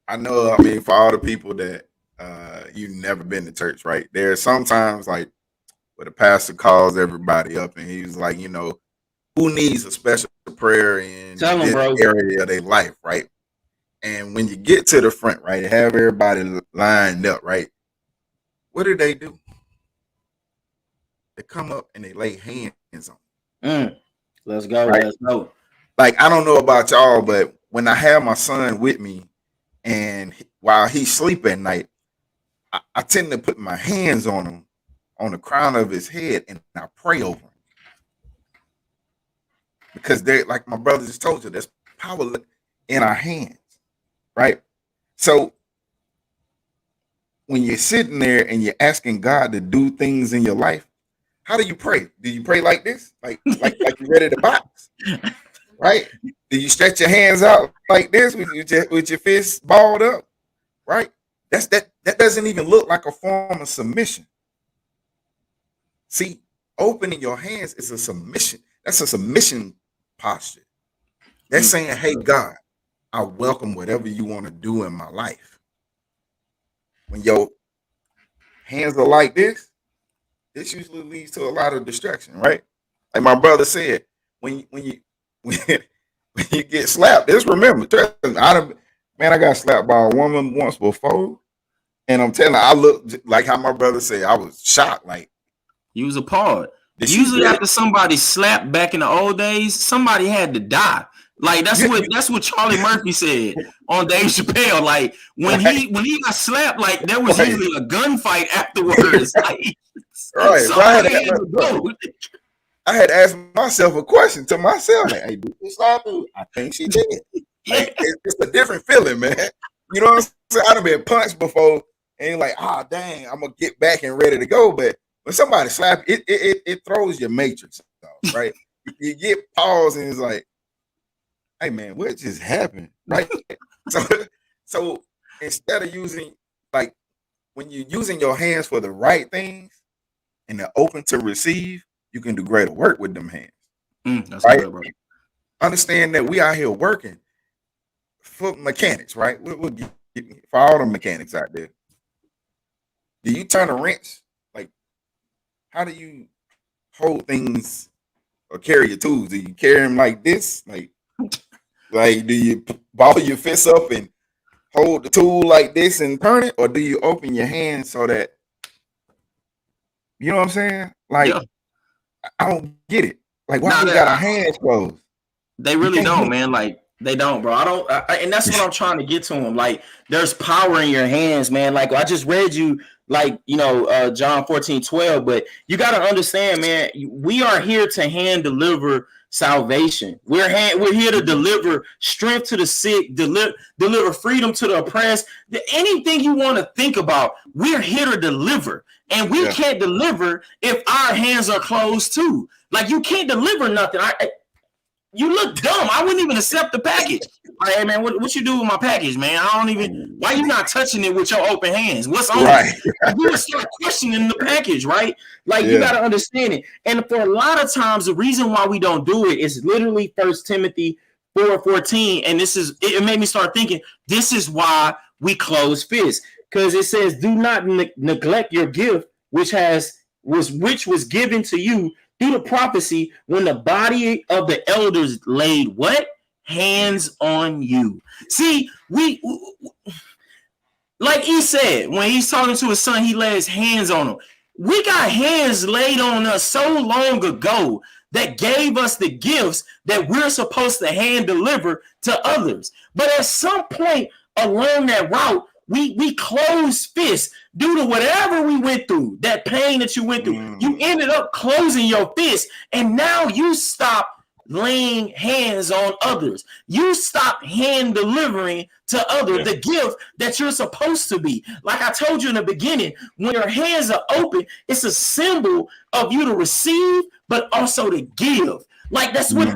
I know, I mean, for all the people that you've never been to church, right? There's sometimes like where the pastor calls everybody up and he's like, you know, who needs a special prayer in this area of their life, right? And when you get to the front, right, have everybody lined up, right? What do? They come up and they lay hands on. Let's go. Right? Let's go. Like, I don't know about y'all, but when I have my son with me and while he's sleeping at night, I tend to put my hands on him, on the crown of his head, and I pray over him. Because they're like my brother just told you, there's power in our hands, right? So when you're sitting there and you're asking God to do things in your life, how do you pray? Do you pray like this? Like you're ready to box, right? Do you stretch your hands out like this with your fists balled up, right? That doesn't even look like a form of submission. See, opening your hands is a submission. That's a submission posture. That's saying, hey, God, I welcome whatever you want to do in my life. When your hands are like this usually leads to a lot of distraction, right? Like my brother said, when you get slapped, just remember, I got slapped by a woman once before, and I'm telling you, I looked like how my brother said, I was shocked, like you was appalled. Usually after somebody slapped back in the old days, somebody had to die. Like that's what Charlie Murphy said on Dave Chappelle. Like when he got slapped, like there was usually a gunfight afterwards. Like, I had to ask myself a question to myself. Like, hey, did this slap? I think she did. Like, it's a different feeling, man. You know what I'm saying? I've been punched before, and you're like, dang, I'm gonna get back and ready to go. But when somebody slaps, it throws your matrix off, right? You get pause and it's like, hey man, what just happened? Right? So instead of using, like, when you're using your hands for the right things and they're open to receive, you can do greater work with them hands. That's right? Good, bro. Understand that we out here working for mechanics, right? We'll get for all the mechanics out there. Do you turn a wrench? Like, how do you hold things or carry your tools? Do you carry them like this? Like, do you ball your fists up and hold the tool like this and turn it? Or do you open your hands so that, you know what I'm saying? Like, I don't get it. Like, why we got our hands closed? They really don't, man. Like, they don't, bro. And that's what I'm trying to get to them. Like, there's power in your hands, man. Like, I just read you, like, John 14:12, but you got to understand, man, we are here to hand deliver salvation. We're here to deliver strength to the sick, deliver freedom to the oppressed. Anything you want to think about, we're here to deliver. And we can't deliver if our hands are closed too. Like, you can't deliver nothing. You look dumb. I wouldn't even accept the package. Like, hey, man, what you do with my package, man? I don't even. Why you not touching it with your open hands? What's on it? You would start questioning the package, right? Like, you got to understand it. And for a lot of times, the reason why we don't do it is literally 1 Timothy 4:14. And it made me start thinking, this is why we close fists. Because it says, do not neglect your gift, which was given to you through the prophecy when the body of the elders laid what? Hands on you. See, like he said, when he's talking to his son, he lays hands on him. We got hands laid on us so long ago that gave us the gifts that we're supposed to hand deliver to others. But at some point along that route, we closed fists due to whatever we went through, that pain that you went through. You ended up closing your fist, and now you stop laying hands on others. You stop hand delivering to others the gift that you're supposed to be. Like I told you in the beginning, when your hands are open, it's a symbol of you to receive, but also to give. Like that's what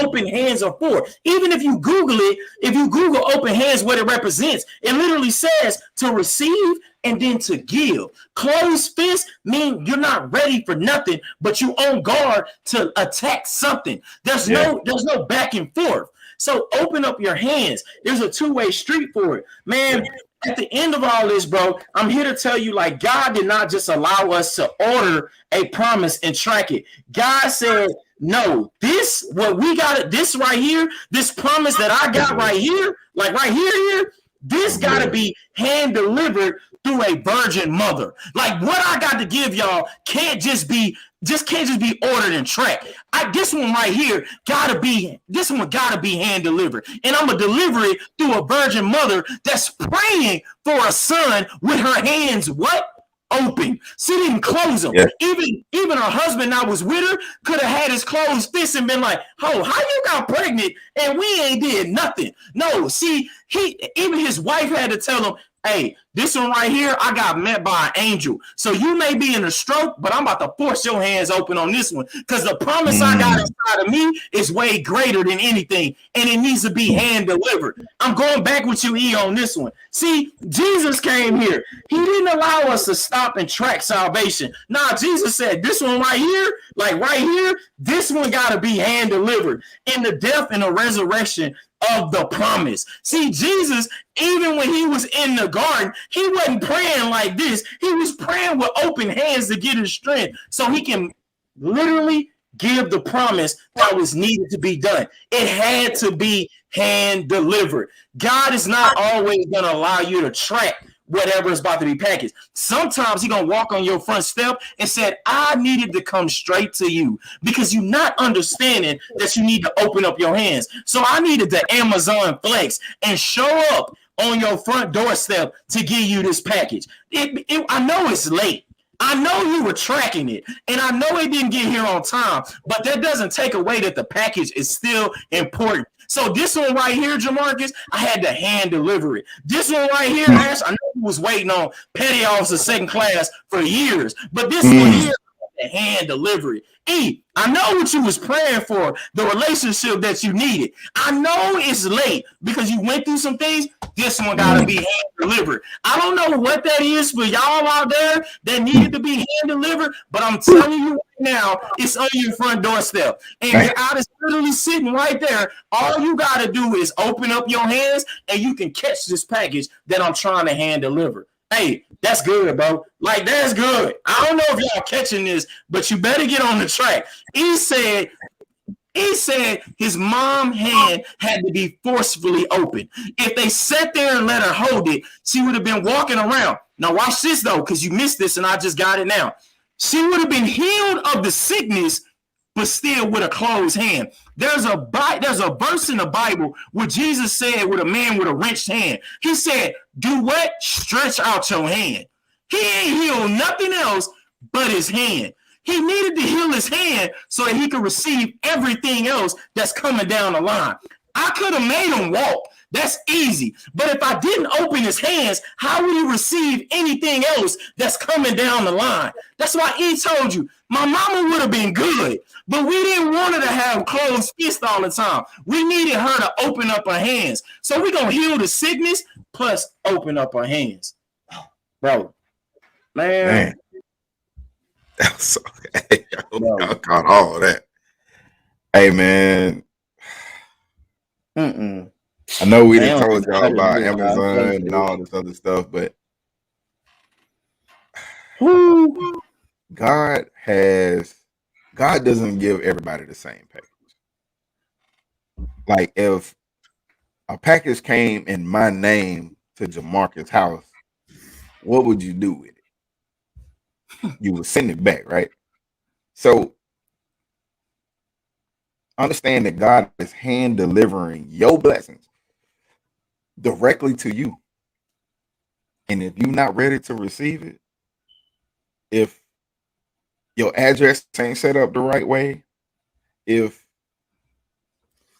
open hands are for. Even if you Google it, if you Google open hands, what it represents, it literally says to receive and then to give. Closed fists mean you're not ready for nothing, but you on guard to attack something. There's no back and forth. So open up your hands. There's a two-way street for it, man. At the end of all this, bro, I'm here to tell you, like, God did not just allow us to order a promise and track it. God said, no, what we got, this right here, this promise that I got right here, like right here, this got to be hand delivered through a virgin mother. Like what I got to give y'all can't just be ordered and tracked. This one right here gotta be hand delivered, and I'm gonna deliver it through a virgin mother that's praying for a son with her hands open. She didn't close them. Even her husband that was with her could have had his closed fists and been like, "Oh, how you got pregnant and we ain't did nothing?" No, see, even his wife had to tell him, "Hey, this one right here, I got met by an angel. So you may be in a stroke, but I'm about to force your hands open on this one because the promise I got inside of me is way greater than anything, and it needs to be hand delivered." I'm going back with you, E, on this one. See, Jesus came here. He didn't allow us to stop and track salvation. Nah, Jesus said, this one right here, like right here, this one got to be hand delivered in the death and the resurrection of the promise. See, Jesus, even when he was in the garden, he wasn't praying like this. He was praying with open hands to get his strength so he can literally give the promise that was needed to be done. It had to be hand delivered. God is not always going to allow you to track whatever is about to be packaged. Sometimes he's going to walk on your front step and said, I needed to come straight to you because you're not understanding that you need to open up your hands. So I needed the Amazon Flex and show up on your front doorstep to give you this package. I know it's late. I know you were tracking it, and I know it didn't get here on time, but that doesn't take away that the package is still important. So this one right here, Jamarcus, I had to hand deliver it. This one right here, Ash, I know you was waiting on petty officer second class for years, but this one here, I had to hand deliver it. E, I know what you was praying for, the relationship that you needed. I know it's late because you went through some things. This one got to be hand delivered. I don't know what that is for y'all out there that needed to be hand delivered, but I'm telling you right now, it's on your front doorstep. And God is literally sitting right there. All you got to do is open up your hands and you can catch this package that I'm trying to hand deliver. Hey, that's good, bro. Like, that's good. I don't know if y'all catching this, but you better get on the track. He said his mom hand had to be forcefully open. If they sat there and let her hold it, she would have been walking around. Now watch this, though, because you missed this and I just got it now. She would have been healed of the sickness, but still with a closed hand. There's a verse in the Bible where Jesus said with a man with a wrenched hand, he said, do what? Stretch out your hand. He ain't healed nothing else but his hand. He needed to heal his hand so that he could receive everything else that's coming down the line. I could have made him walk. That's easy. But if I didn't open his hands, how would he receive anything else that's coming down the line? That's why he told you, my mama would have been good, but we didn't want her to have closed fists all the time. We needed her to open up her hands. So we're going to heal the sickness plus open up her hands. Bro, man. That's okay. I caught all that. Hey, man. I know we didn't told y'all about Amazon and all this other stuff, but God doesn't give everybody the same package. Like if a package came in my name to Jamarcus' house, what would you do with it? You would send it back, right? So understand that God is hand delivering your blessings directly to you. And if you're not ready to receive it, if your address ain't set up the right way, if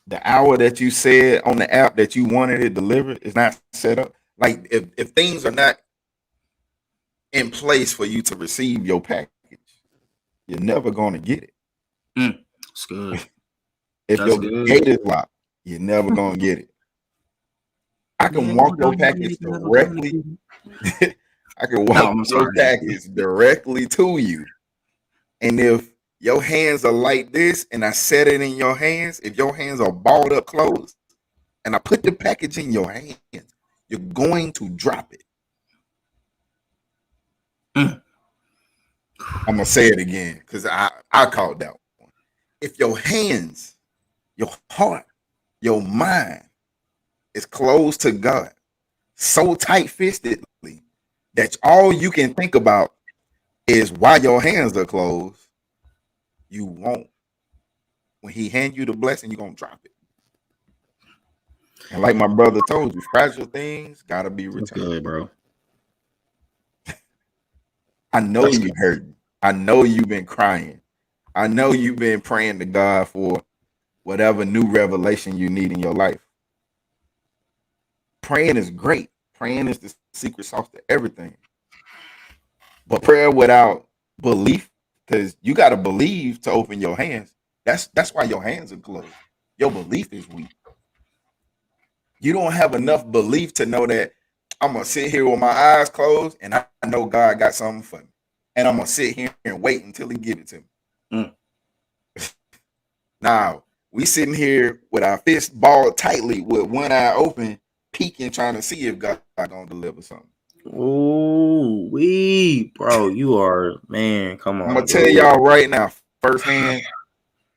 the hour that you said on the app that you wanted it delivered is not set up, like if things are not in place for you to receive your package, you're never going to get it. That's good. If your gate is locked, you're never going to get it. I can walk your package directly. I can walk your package directly to you. And if your hands are like this and I set it in your hands, if your hands are balled up closed and I put the package in your hands, you're going to drop it. I'm going to say it again because I called that one. If your hands, your heart, your mind is closed to God so tight-fistedly that all you can think about is why your hands are closed, you won't. When he hand you the blessing, you're going to drop it. And like my brother told you, fragile things got to be returned. That's good, bro. I know you hurting. I know you've been crying. I know you've been praying to God for whatever new revelation you need in your life. Praying is great. Praying is the secret sauce to everything. But prayer without belief, because you got to believe to open your hands. That's why your hands are closed. Your belief is weak. You don't have enough belief to know that I'm going to sit here with my eyes closed and I know God got something for me. And I'm going to sit here and wait until he give it to me. Now, we sitting here with our fists balled tightly with one eye open, peeking, trying to see if God going to deliver something. Oh, bro, you are, man, come on. I'm going to tell y'all right now, firsthand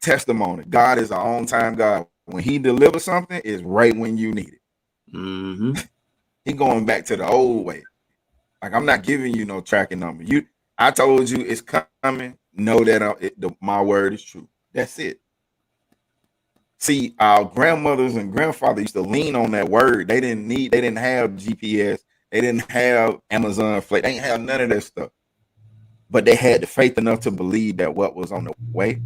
testimony. God is our own time God. When he delivers something, it's right when you need it. He going back to the old way. Like, I'm not giving you no tracking number. I told you it's coming. Know that my word is true. That's it. See, our grandmothers and grandfathers used to lean on that word. They didn't have GPS. They didn't have Amazon Flex. They didn't have none of that stuff. But they had the faith enough to believe that what was on the way,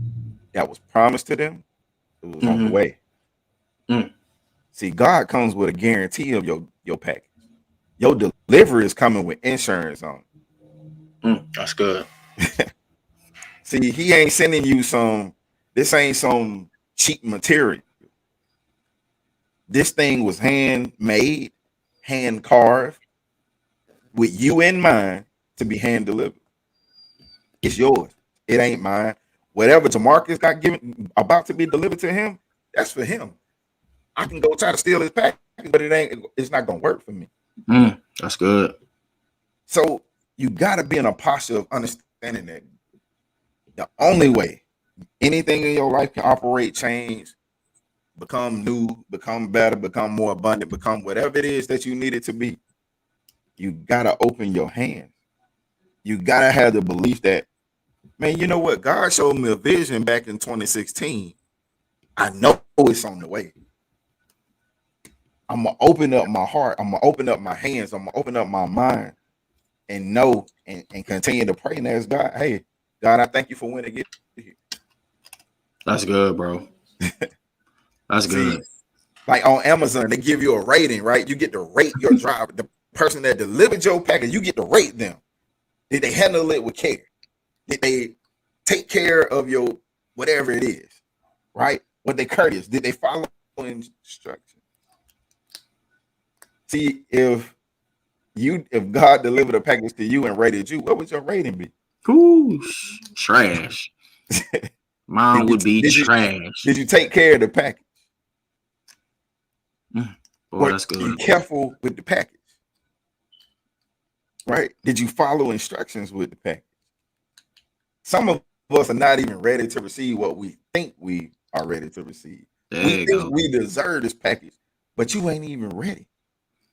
that was promised to them, it was on the way. See, God comes with a guarantee of your package. Your delivery is coming with insurance on it. That's good. See, he ain't sending you this ain't some cheap material. This thing was handmade, hand carved, with you in mind to be hand delivered. It's yours. It ain't mine. Whatever Jamarcus got about to be delivered to him, that's for him. I can go try to steal his package, but it's not gonna work for me. That's good. So you gotta be in a posture of understanding that the only way anything in your life can operate, change, become new, become better, become more abundant, become whatever it is that you need it to be, you gotta open your hands. You gotta have the belief that Man, you know what? God showed me a vision back in 2016. I know it's on the way. I'm gonna open up my heart. I'm gonna open up my hands. I'm gonna open up my mind and know and continue to pray and ask God, hey, God, I thank you for when it gets here. That's good, bro. That's See, good. like on Amazon, they give you a rating, right? You get to rate your driver. The person that delivered your package, you get to rate them. Did they handle it with care? Did they take care of your whatever it is, right? Were they courteous? Did they follow instructions? See, if God delivered a package to you and rated you, what would your rating be? Ooh, trash. Mine would be trash. Did you take care of the package? Boy, that's good. Were you careful with the package? Right? Did you follow instructions with the package? Some of us are not even ready to receive what we think we are ready to receive. We think we deserve this package, but you ain't even ready.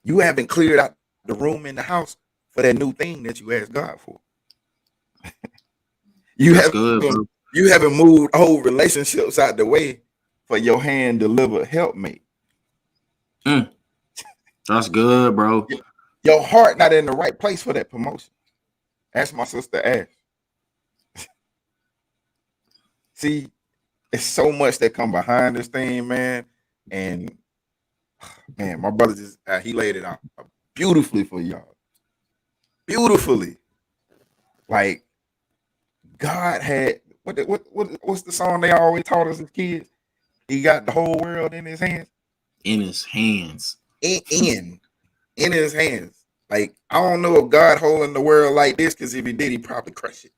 You haven't cleared out the room in the house for that new thing that you asked God for. You haven't moved old relationships out the way for your hand delivered helpmate. That's good, bro. Your heart not in the right place for that promotion. Ask my sister Ash. See, it's so much that come behind this thing, man. And man, my brother just he laid it out beautifully for y'all. Beautifully. Like God had what's the song they always taught us as kids? He got the whole world in his hands. In his hands. In his hands. Like, I don't know if God holding the world like this, because if he did, he'd probably crush it.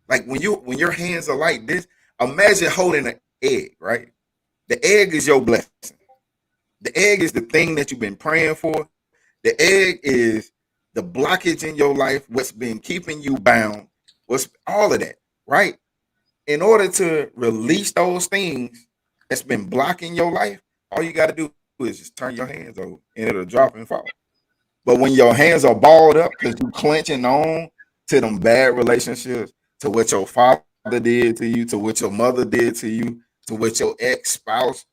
Like when your hands are like this, imagine holding an egg, right? The egg is your blessing. The egg is the thing that you've been praying for. The egg is the blockage in your life, what's been keeping you bound, what's all of that, right? In order to release those things that's been blocking your life, all you got to do is just turn your hands over and it'll drop and fall. But when your hands are balled up because you clenching on to them bad relationships, to what your father did to you, to what your mother did to you, to what your ex-spouse,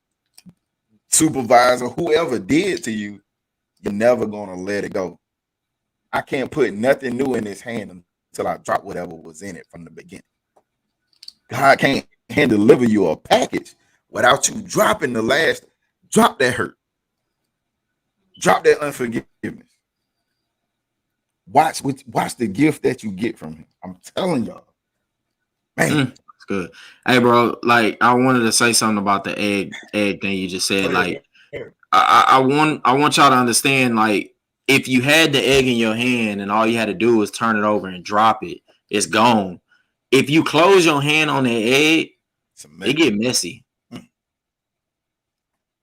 supervisor, whoever did to you, you're never going to let it go. I can't put nothing new in his hand until I drop whatever was in it from the beginning. God can't hand deliver you a package without you dropping the last, drop that hurt. Drop that unforgiveness. Watch the gift that you get from him. I'm telling y'all. Man. That's good. Hey, bro, like I wanted to say something about the egg thing you just said. Like I want y'all to understand, like, if you had the egg in your hand and all you had to do was turn it over and drop it, it's gone. If you close your hand on the egg, it get messy.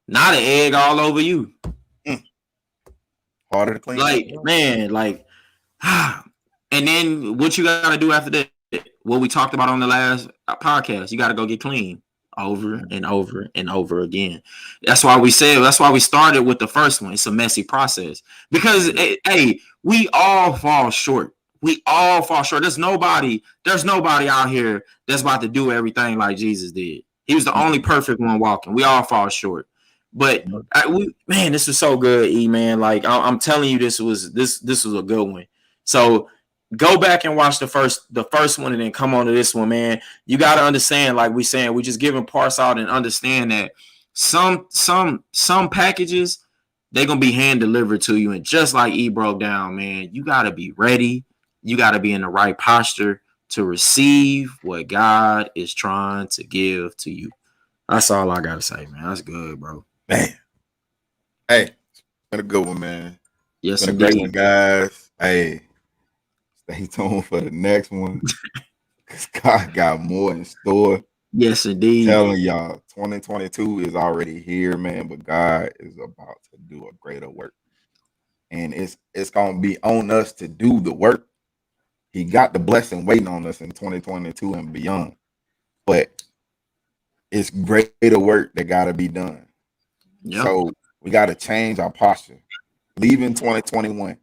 Not an egg all over you. Harder to clean. Like, man, like, and then what you got to do after that? What we talked about on the last podcast, you got to go get clean over and over and over again. That's why we started with the first one. It's a messy process because, hey, we all fall short. We all fall short. There's nobody out here that's about to do everything like Jesus did. He was the only perfect one walking. We all fall short. But this was so good, E, man. Like I'm telling you, this was a good one. So go back and watch the first one and then come on to this one, man. You got to understand, like we saying, we just giving parts out and understand that some packages, they're going to be hand delivered to you. And just like E broke down, man, you got to be ready. You got to be in the right posture to receive what God is trying to give to you. That's all I got to say, man. That's good, bro. Man. Hey, it's been a good one, man. Yes, it's been a great one, guys. Hey, stay tuned for the next one. Because God got more in store. Yes, indeed. I'm telling y'all, 2022 is already here, man. But God is about to do a greater work. And it's going to be on us to do the work. He got the blessing waiting on us in 2022 and beyond. But it's greater work that got to be done. Yep. So we got to change our posture. Leaving 2021,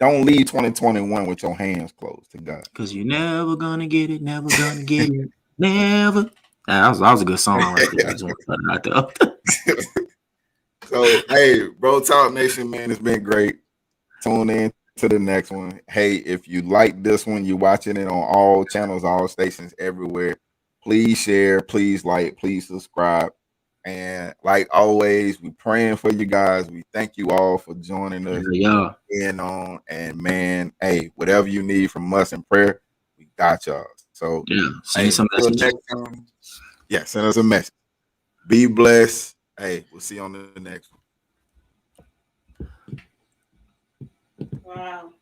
don't leave 2021 with your hands closed to God. Because you're never gonna get it, never gonna get it, never. That was a good song right there. I just want to put it out there. So, hey, Bro Talk Nation, man, it's been great. Tune in to the next one. Hey, if you like this one, you're watching it on all channels, all stations, everywhere. Please share, please like, please subscribe. And like always, we praying for you guys. We thank you all for joining us Yeah. in on. And man, hey, whatever you need from us in prayer, we got y'all. So Yeah. Send us some until messages. next time, yeah, send us a message. Be blessed. Hey, we'll see you on the next one. Wow.